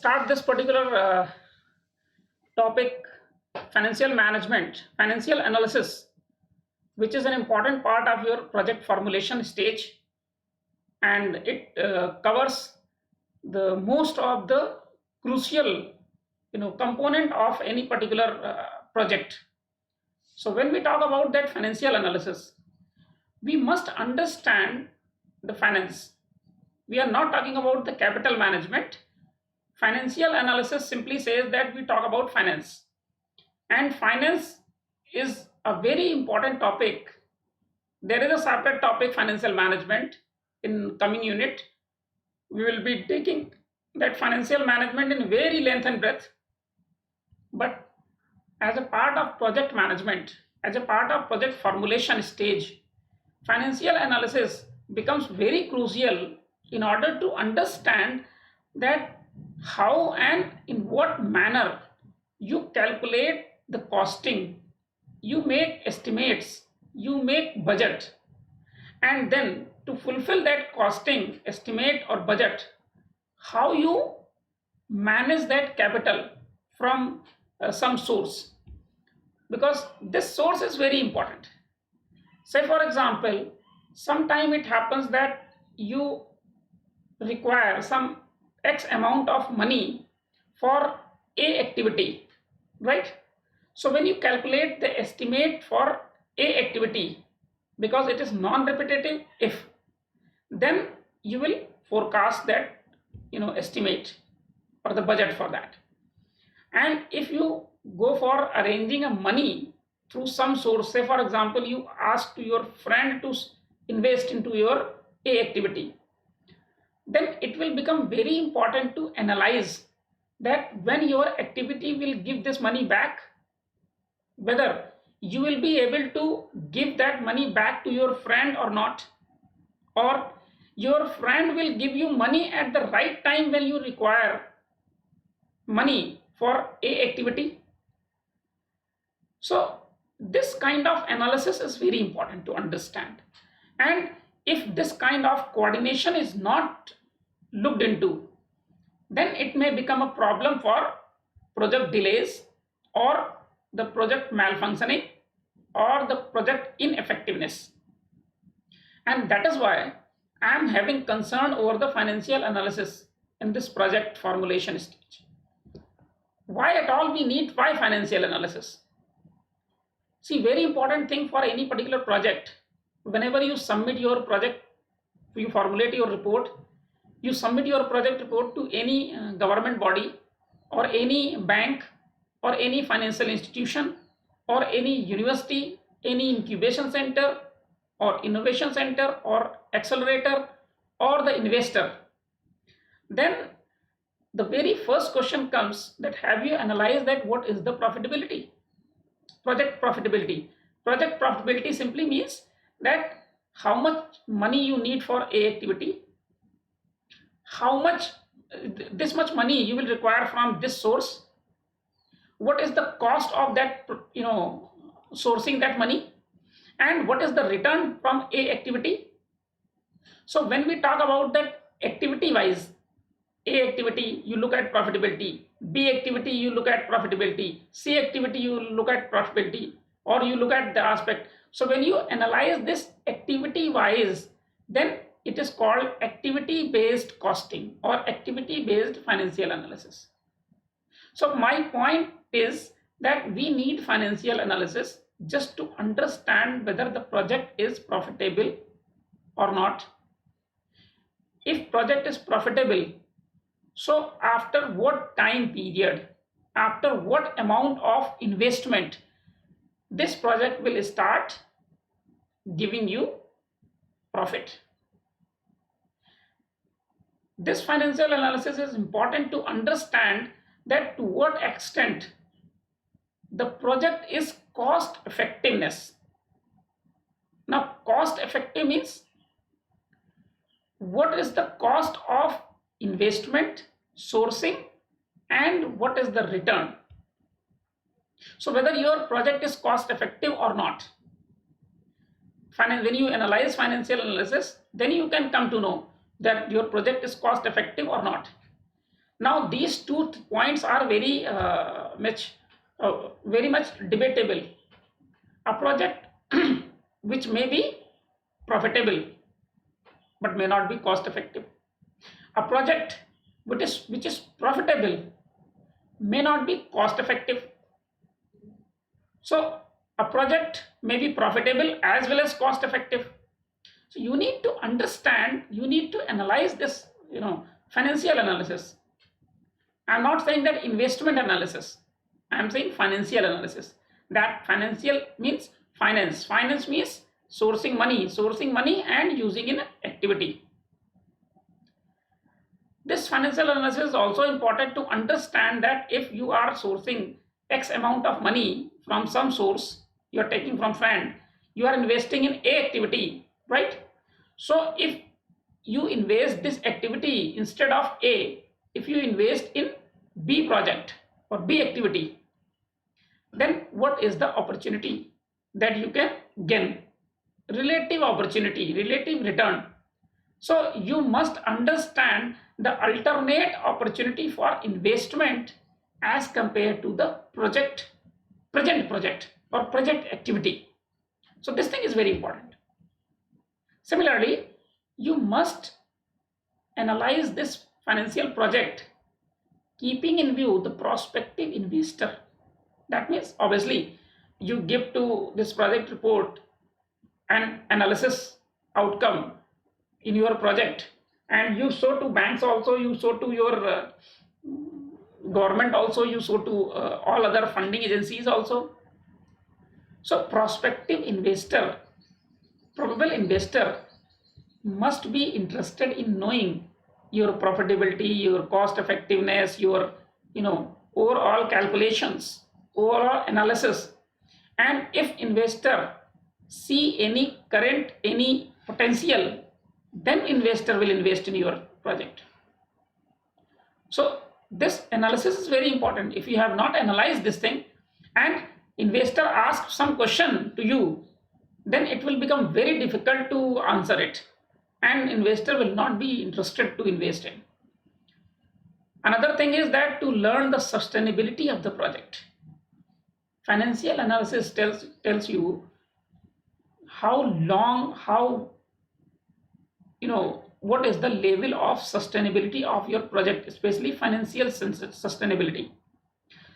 start this particular topic, financial management, financial analysis, which is an important part of your project formulation stage, and it covers the most of the crucial component of any particular project. So when we talk about that financial analysis, we must understand the finance. We are not talking about the capital management. Financial analysis simply says that we talk about finance, and finance is a very important topic. There is a separate topic, financial management. In coming unit we will be taking that financial management in very length and breadth. But as a part of project management, as a part of project formulation stage, financial analysis becomes very crucial in order to understand that how and in what manner you calculate the costing, you make estimates, you make budget, and then to fulfill that costing, estimate, or budget, how you manage that capital from some source, because this source is very important. Say for example, sometime it happens that you require some x amount of money for a activity, right? So when you calculate the estimate for a activity, because it is non-repetitive, if then you will forecast that estimate or the budget for that. And if you go for arranging a money through some source, say for example you ask to your friend to invest into your a activity, then it will become very important to analyze that when your activity will give this money back, whether you will be able to give that money back to your friend or not, or your friend will give you money at the right time when you require money for a activity. So this kind of analysis is very important to understand, and if this kind of coordination is not looked into, then it may become a problem for project delays, or the project malfunctioning, or the project ineffectiveness. And that is why I am having concern over the financial analysis in this project formulation stage. Why at all we need why financial analysis? See, very important thing for any particular project, whenever you submit your project, you formulate your report, you submit your project report to any government body, or any bank, or any financial institution, or any university, any incubation center, or innovation center, or accelerator, or the investor, then the very first question comes that have you analyzed that what is the profitability? Project profitability. Project profitability simply means that how much money you need for a activity, how much this much money you will require from this source, what is the cost of that sourcing that money, and what is the return from a activity. So when we talk about that activity wise, a activity you look at profitability, B activity you look at profitability, C activity you look at profitability, or you look at the aspect. So when you analyze this activity wise, then it is called activity based costing or activity based financial analysis. So my point is that we need financial analysis just to understand whether the project is profitable or not. If project is profitable, so after what time period, after what amount of investment, this project will start giving you profit. This financial analysis is important to understand that to what extent the project is cost effectiveness. Now cost effective means what is the cost of investment, sourcing, and what is the return. So whether your project is cost effective or not, when you analyze financial analysis, then you can come to know that your project is cost effective or not. Now these two points are very much debatable. A project which may be profitable but may not be cost effective. A project which is profitable may not be cost effective. So a project may be profitable as well as cost effective. So you need to understand, you need to analyze this, financial analysis. I'm not saying that investment analysis. I'm saying financial analysis. That financial means finance. Finance means sourcing money and using in activity. This financial analysis is also important to understand that if you are sourcing X amount of money from some source, you are taking from friend, you are investing in A activity, right? So if you invest this activity instead of A, if you invest in B project or B activity, then what is the opportunity that you can gain? Relative opportunity, relative return. So you must understand the alternate opportunity for investment as compared to the present project or project activity. So this thing is very important. Similarly, you must analyze this financial project keeping in view the prospective investor. That means obviously you give to this project report an analysis outcome in your project, and you show to banks also, you show to your government also, you show to all other funding agencies also. So prospective investor, probable investor must be interested in knowing your profitability, your cost effectiveness, your overall calculations, overall analysis. And if investor see any potential, then investor will invest in your project. So this analysis is very important. If you have not analyzed this thing and investor asks some question to you, then it will become very difficult to answer it, and investor will not be interested to invest in. Another thing is that to learn the sustainability of the project. Financial analysis tells you how long, what is the level of sustainability of your project, especially financial sustainability.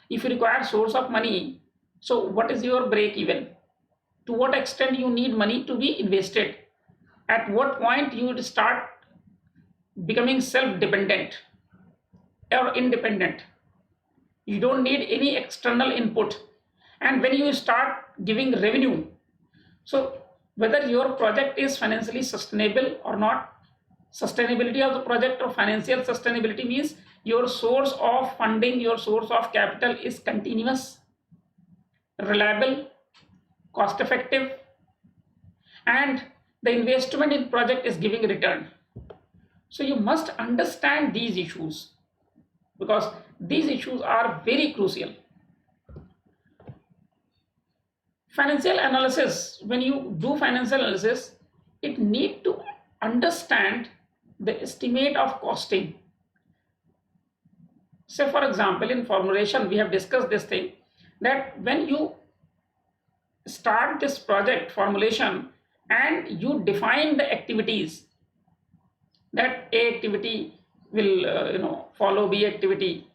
If you require source of money, so what is your break even? To what extent you need money to be invested? At what point you would start becoming self-dependent or independent? You don't need any external input. And when you start giving revenue, so whether your project is financially sustainable or not, sustainability of the project or financial sustainability means your source of funding, your source of capital is continuous, reliable, cost effective, and the investment in project is giving return. So you must understand these issues, because these issues are very crucial. Financial analysis, when you do financial analysis, it need to understand the estimate of costing. Say for example, in formulation we have discussed this thing, that when you start this project formulation and you define the activities, that A activity will follow B activity,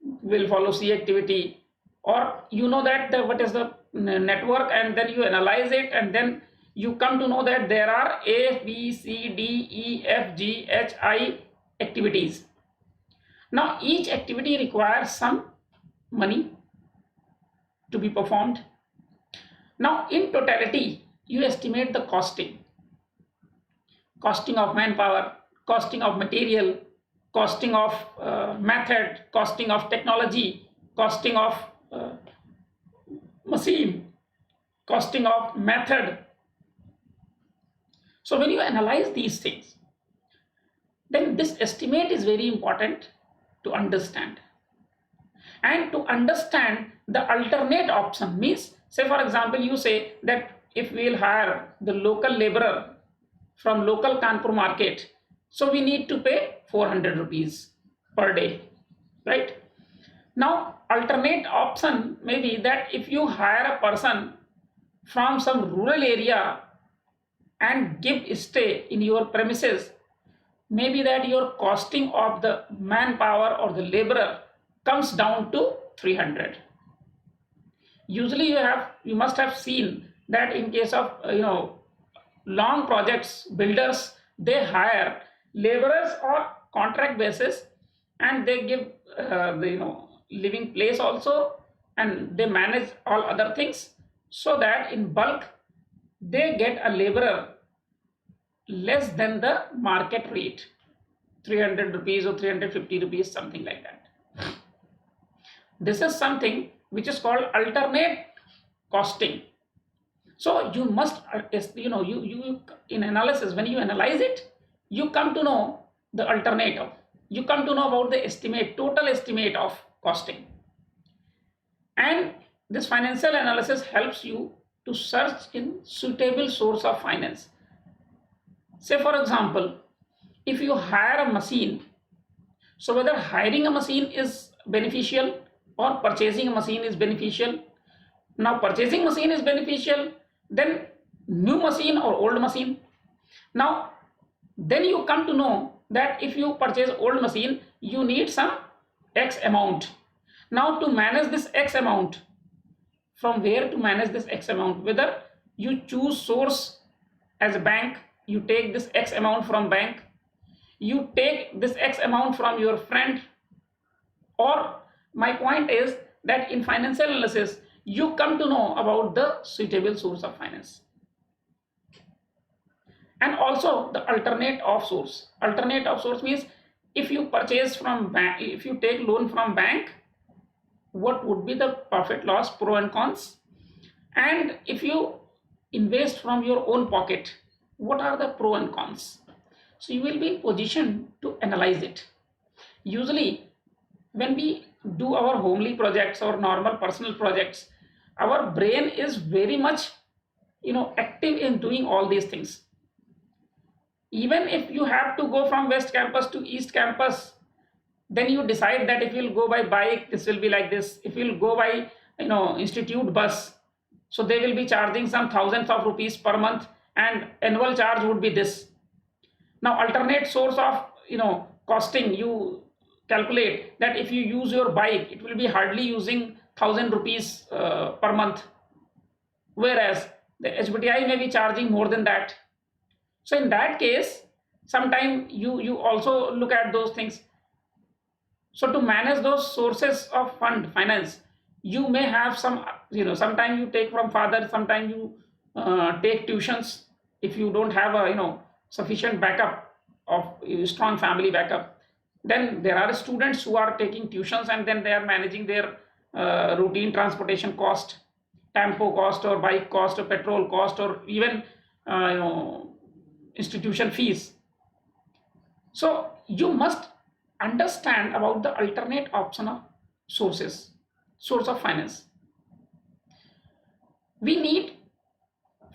will follow C activity, or that what is the network, and then you analyze it, and then you come to know that there are A, B, C, D, E, F, G, H, I activities. Now each activity requires some money to be performed. Now in totality you estimate the costing of manpower, costing of material, costing of method, costing of technology, costing of machine, costing of method. So when you analyze these things, then this estimate is very important to understand. And to understand the alternate option means, say for example, you say that if we will hire the local laborer from local Kanpur market, so we need to pay 400 rupees. per day, right? Now, alternate option may be that if you hire a person from some rural area and give stay in your premises, maybe that your costing of the manpower or the laborer comes down to 300. Usually you must have seen that in case of long projects, builders, they hire laborers on contract basis, and they give the living place also, and they manage all other things, so that in bulk they get a laborer less than the market rate, 300 rupees or 350 rupees, something like that. This is something which is called alternate costing. So you must you in analysis, when you analyze it, you come to know the alternative, you come to know about the estimate, total estimate of costing. And this financial analysis helps you to search in suitable source of finance. Say for example, if you hire a machine, so whether hiring a machine is beneficial or purchasing a machine is beneficial. Now purchasing machine is beneficial, then new machine or old machine. Now then you come to know that if you purchase old machine, you need some X amount. Now to manage this X amount, from where to manage this X amount, whether you choose source as a bank, you take this X amount from bank, you take this X amount from your friend, or my point is that in financial analysis you come to know about the suitable source of finance. And also the alternate of source. Alternate of source means if you purchase from bank, if you take loan from bank, what would be the profit loss, pro and cons, and if you invest from your own pocket, what are the pro and cons. So you will be in position to analyze it. Usually when we do our homely projects or normal personal projects, our brain is very much active in doing all these things. Even if you have to go from west campus to east campus, then you decide that if you'll go by bike, this will be like this. If you'll go by institute bus, so they will be charging some thousands of rupees per month, and annual charge would be this. Now alternate source of costing, you calculate that if you use your bike, it will be hardly using 1000 rupees per month, whereas the HBTI may be charging more than that. So in that case, sometime you also look at those things. So to manage those sources of finance, you may have some, sometime you take from father, sometime you take tuitions if you don't have a sufficient backup of strong family backup. Then there are students who are taking tuitions, and then they are managing their routine transportation cost, tempo cost or bike cost or petrol cost, or even institution fees. So you must understand about the alternate option of source of finance. We need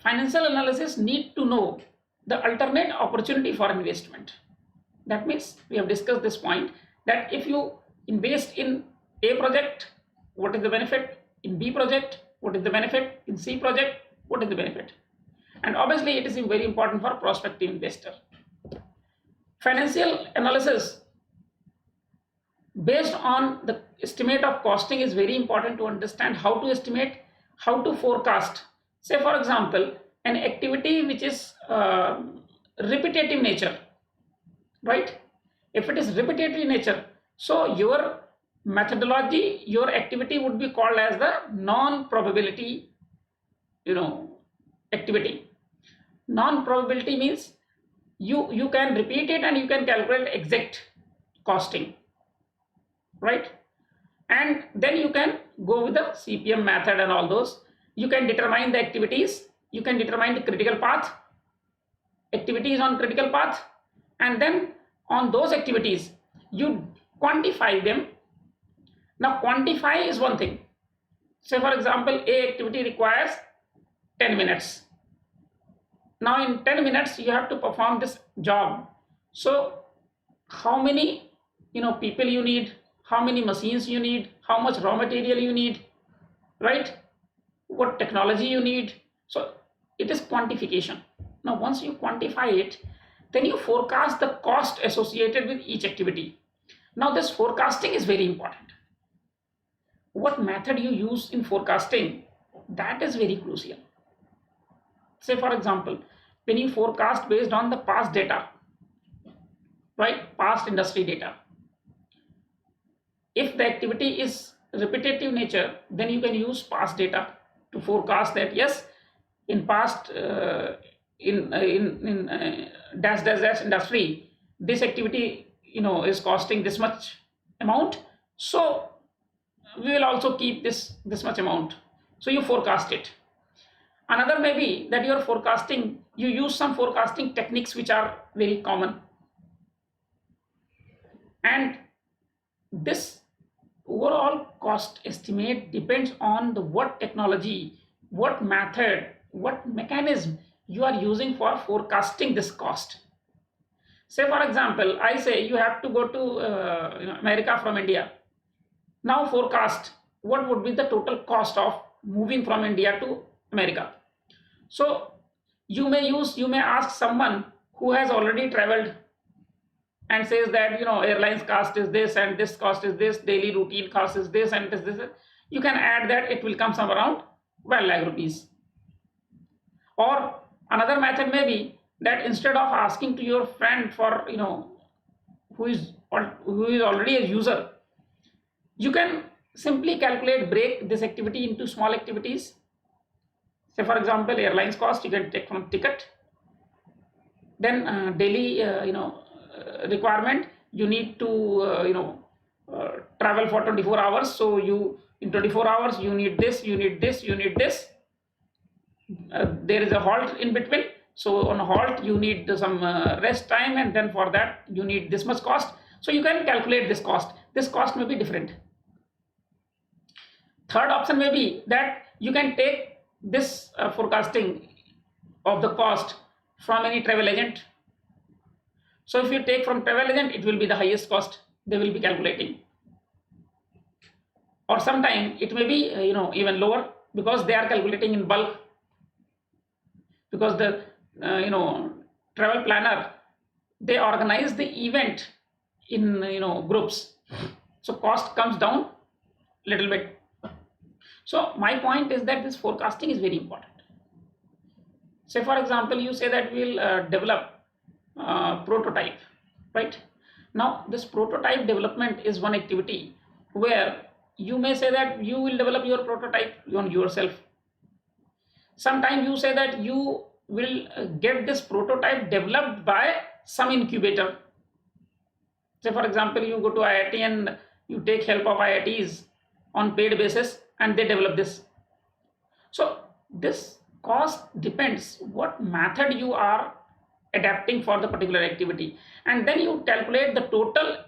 financial analysis need to know the alternate opportunity for investment. That means we have discussed this point, that if you invest in A project, what is the benefit? In B project, what is the benefit? In C project, what is the benefit? And obviously it is very important for prospective investor. Financial analysis based on the estimate of costing is very important to understand how to estimate, how to forecast. Say for example, an activity which is repetitive nature, right? If it is repetitive nature, so your methodology, your activity would be called as the non-probability activity. Non-probability means you can repeat it and you can calculate exact costing, right? And then you can go with the CPM method and all those. You can determine the activities, you can determine the critical path, activities on critical path, and then on those activities you quantify them. Now quantify is one thing. Say for example, A activity requires 10 minutes. Now in 10 minutes you have to perform this job. So how many people you need, how many machines you need, how much raw material you need, right? What technology you need. So it is quantification. Now once you quantify it, then you forecast the cost associated with each activity. Now this forecasting is very important. What method you use in forecasting, that is very crucial. Say for example, when you forecast based on the past data, right, past industry data, if the activity is repetitive nature, then you can use past data to forecast that yes, in past in dash dash dash industry, this activity is costing this much amount, so we will also keep this much amount. So you forecast it. Another may be that you are forecasting, you use some forecasting techniques which are very common, and this overall cost estimate depends on the what technology, what method, what mechanism you are using for forecasting this cost. Say for example, I say you have to go to America from India. Now forecast what would be the total cost of moving from India to America. So you may ask someone who has already traveled and says that airlines cost is this and this cost is this, daily routine cost is this and this. You can add that, it will come some around 12 lakh rupees. Or another method may be that instead of asking to your friend for who is already a user, you can simply break this activity into small activities. Say for example, airlines cost you can take from ticket, then daily requirement, you need to travel for 24 hours, so you in 24 hours you need this, you need this, you need this. There is a halt in between, so on a halt you need some rest time, and then for that you need this much cost. So you can calculate this cost. This cost may be different. Third option may be that you can take this forecasting of the cost from any travel agent. So if you take from travel agent, it will be the highest cost they will be calculating. Or sometime it may be even lower, because they are calculating in bulk, because the travel planner, they organize the event in groups, so cost comes down little bit. So my point is that this forecasting is very important. Say for example, you say that we'll develop prototype, right? Now this prototype development is one activity where you may say that you will develop your prototype on yourself. Sometimes you say that you will get this prototype developed by some incubator. Say for example, you go to IIT and you take help of IITs on paid basis and they develop this. So this cost depends what method you are adapting for the particular activity, and then you calculate the total.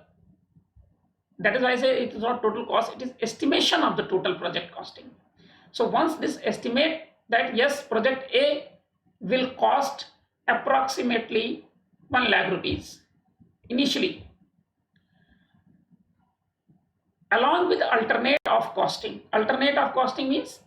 That is why I say it is not total cost, it is estimation of the total project costing. So once this estimate that yes, project A will cost approximately 1 lakh rupees initially, along with alternate of costing. Alternate of costing means,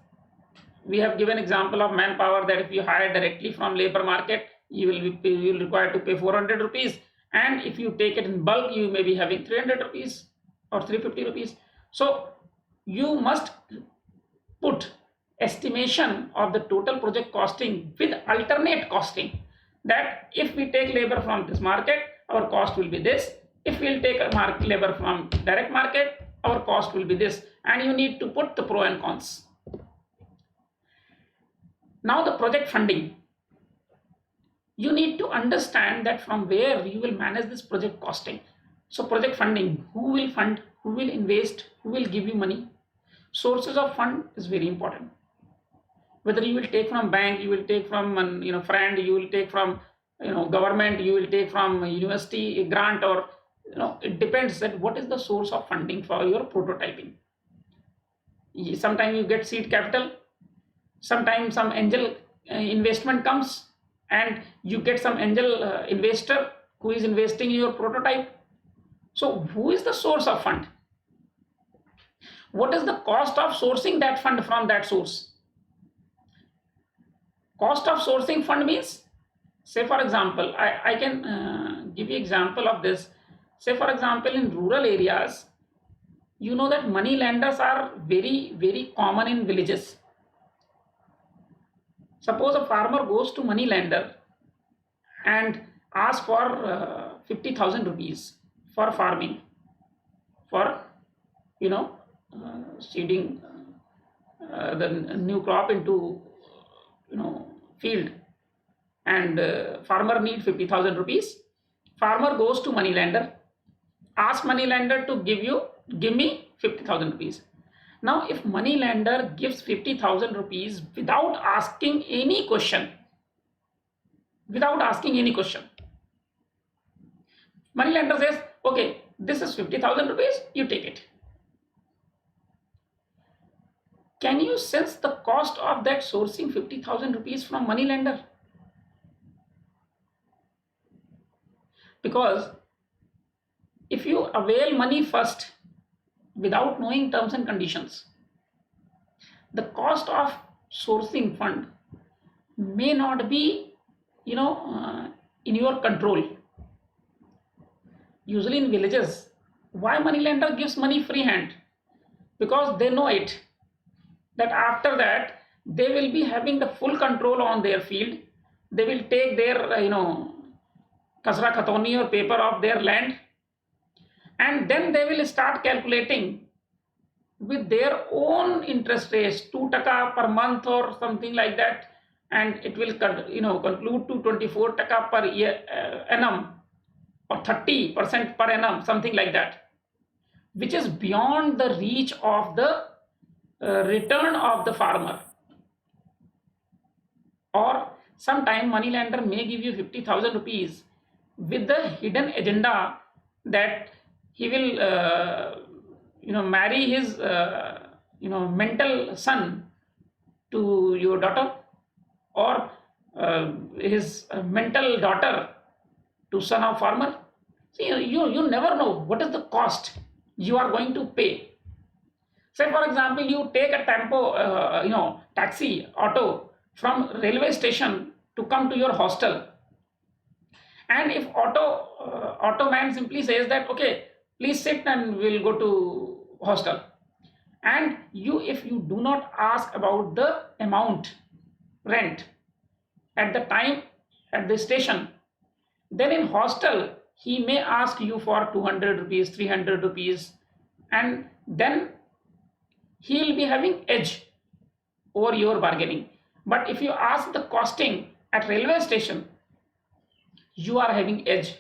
we have given example of manpower, that if you hire directly from labor market, you will require to pay 400 rupees, and if you take it in bulk, you may be having 300 rupees or 350 rupees. So you must put estimation of the total project costing with alternate costing, that if we take labor from this market, our cost will be this. If we'll take a labor from direct market, our cost will be this, and you need to put the pro and cons. Now the project funding, you need to understand that from where you will manage this project costing. So project funding, who will fund, who will invest, who will give you money. Sources of fund is very important. Whether you will take from bank, you will take from friend, you will take from government, you will take from university grant, or it depends that what is the source of funding for your prototyping. Sometimes you get seed capital, sometimes some angel investment comes, and you get some angel investor who is investing in your prototype. So who is the source of fund? What is the cost of sourcing that fund from that source? Cost of sourcing fund means, say for example, I can give you example of this. Say for example, in rural areas, you know that money lenders are very common in villages. Suppose a farmer goes to money lender and asks for 50,000 rupees for farming, for you know seeding the new crop into field, and farmer need 50,000 rupees. Farmer goes to money lender, ask money lender to give me 50,000 rupees. Now if money lender gives 50,000 rupees without asking any question, money lender says, okay, this is 50,000 rupees, you take it. Can you sense the cost of that sourcing 50,000 rupees from money lender? Because if you avail money first without knowing terms and conditions, the cost of sourcing fund may not be in your control. Usually in villages, why money lender gives money free hand? Because they know it, that after that they will be having the full control on their field. They will take their kasra khatoni or paper of their land, and then they will start calculating with their own interest rates, 2 taka per month or something like that, and it will conclude to 24 taka per year annum, or 30% per annum, something like that, which is beyond the reach of the return of the farmer. Or sometime money lender may give you 50,000 rupees with the hidden agenda that he will marry his mental son to your daughter, or his mental daughter to son of farmer. See, you never know what is the cost you are going to pay. Say for example, you take a tempo, taxi, auto from railway station to come to your hostel, and if auto man simply says that, okay, please sit and we'll go to hostel, and if you do not ask about the amount rent at the time at the station, then in hostel he may ask you for 200 rupees, 300 rupees, and then he will be having edge over your bargaining. But if you ask the costing at railway station, you are having edge.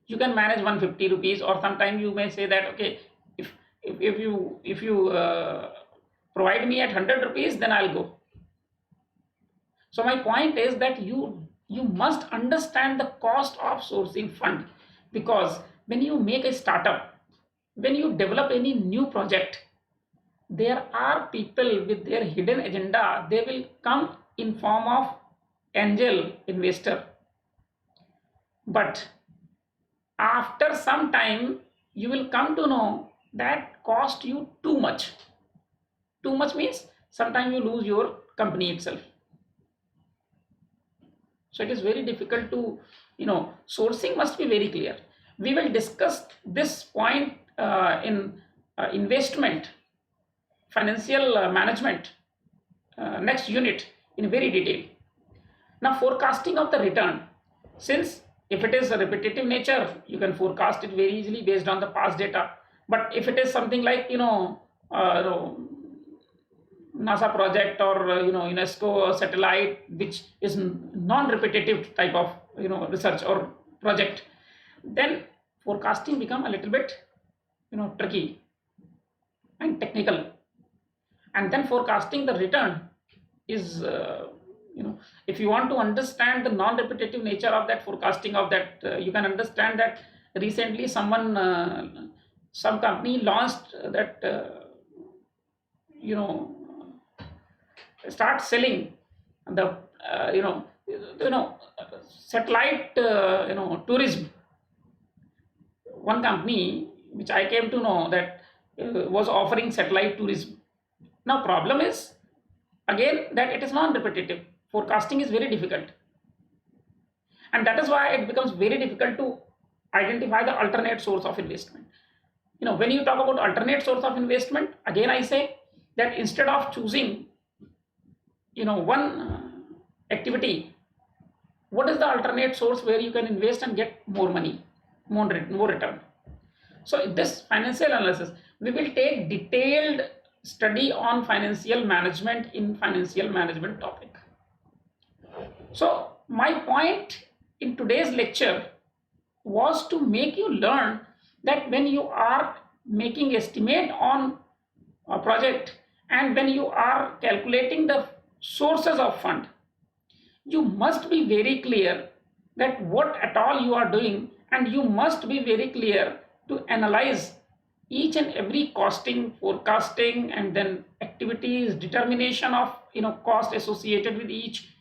You can manage 150 rupees, or sometime you may say that, okay, if you provide me at 100 rupees, then I'll go. So my point is that you must understand the cost of sourcing fund, because when you make a startup, when you develop any new project, there are people with their hidden agenda. They will come in form of angel investor, but after some time you will come to know that cost you too much. Too much means sometimes you lose your company itself. So it is very difficult to, sourcing must be very clear. We will discuss this point in investment, financial management, next unit in very detail. Now forecasting of the return, since if it is a repetitive nature, you can forecast it very easily based on the past data. But if it is something like NASA project, or UNESCO satellite, which is non-repetitive type of research or project, then forecasting become a little bit tricky and technical. And then forecasting the return is if you want to understand the non-repetitive nature of that forecasting of that, you can understand that recently some company launched that start selling the satellite tourism. one company which I came to know that was offering satellite tourism. Now, problem is again that it is non-repetitive. Forecasting is very difficult, and that is why it becomes very difficult to identify the alternate source of investment. When you talk about alternate source of investment, again I say that instead of choosing one activity, what is the alternate source where you can invest and get more money, more return? So in this financial analysis, we will take detailed study on financial management in financial management topic. So my point in today's lecture was to make you learn that when you are making estimate on a project and when you are calculating the sources of fund, you must be very clear that what at all you are doing, and you must be very clear to analyze each and every costing, forecasting, and then activities, determination of cost associated with each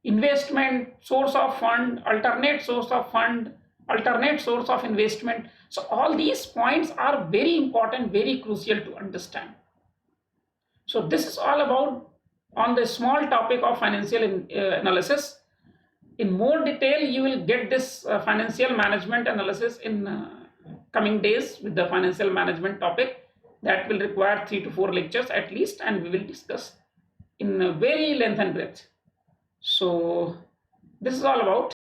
investment, source of fund, alternate source of fund, alternate source of investment. So all these points are very important, very crucial to understand. So this is all about on the small topic of financial analysis. In more detail, you will get this financial management analysis in coming days with the financial management topic. That will require 3 to 4 lectures at least, and we will discuss in very length and breadth. So this is all about